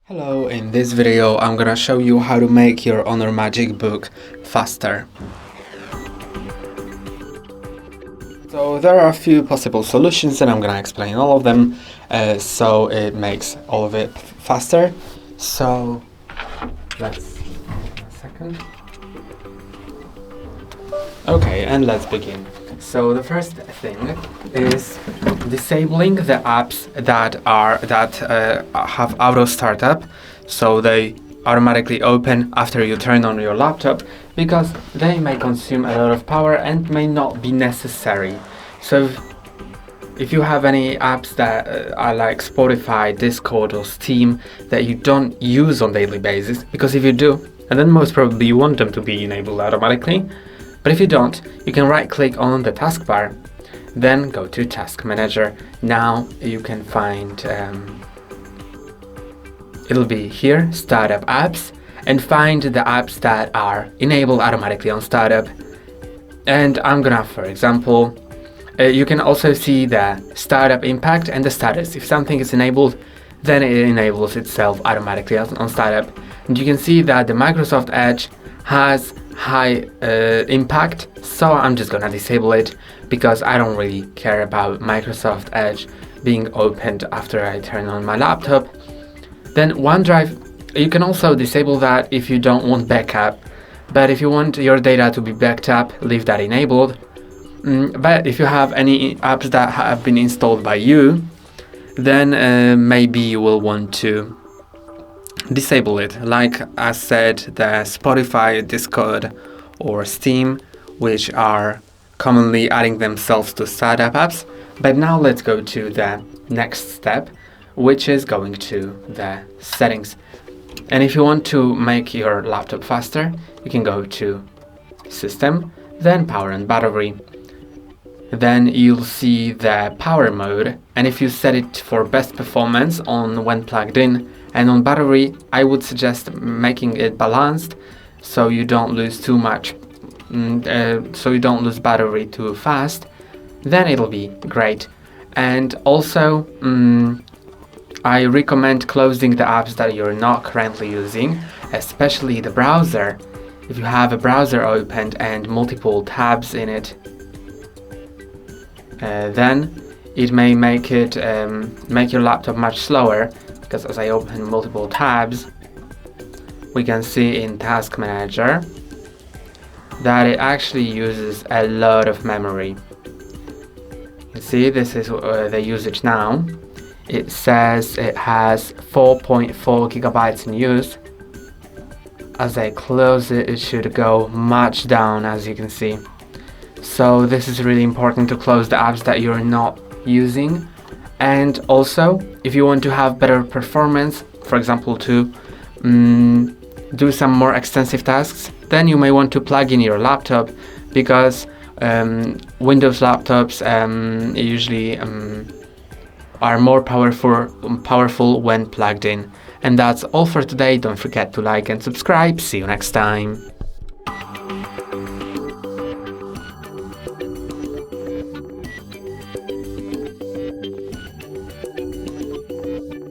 Hello, in this video I'm gonna show you how to make your Honor MagicBook faster. So there are a few possible solutions and I'm gonna explain all of them so it makes all of it faster. So let's a second. Okay, and let's begin. So the first thing is disabling the apps that have auto startup, so they automatically open after you turn on your laptop, because they may consume a lot of power and may not be necessary. So if you have any apps that are like Spotify, Discord or Steam that you don't use on daily basis, because if you do, and then most probably you want them to be enabled automatically, but if you don't, you can right click on the taskbar, then go to Task Manager. Now you can find, it'll be here, Startup Apps, and find the apps that are enabled automatically on startup. And I'm gonna, for example, you can also see the startup impact and the status. If something is enabled, then it enables itself automatically on startup. And you can see that the Microsoft Edge has high impact, so I'm just gonna disable it because I don't really care about Microsoft Edge being opened after I turn on my laptop. Then OneDrive, you can also disable that if you don't want backup, but if you want your data to be backed up, leave that enabled. But if you have any apps that have been installed by you, then maybe you will want to disable it, like I said, the Spotify, Discord or Steam, which are commonly adding themselves to startup apps. But now let's go to the next step, which is going to the settings. And if you want to make your laptop faster, you can go to System, then Power and Battery. Then you'll see the power mode, and if you set it for best performance on when plugged in, and on battery, I would suggest making it balanced so you don't lose too much, so you don't lose battery too fast, then it'll be great. And also I recommend closing the apps that you're not currently using, especially the browser. If you have a browser opened and multiple tabs in it, then it may make your laptop much slower, because as I open multiple tabs, we can see in Task Manager that it actually uses a lot of memory. You see, this is the usage now. It says it has 4.4 gigabytes in use. As I close it, it should go much down, as you can see. So this is really important to close the apps that you're not using. And also, if you want to have better performance, for example, to do some more extensive tasks, then you may want to plug in your laptop, because Windows laptops usually are more powerful when plugged in. And that's all for today. Don't forget to like and subscribe. See you next time.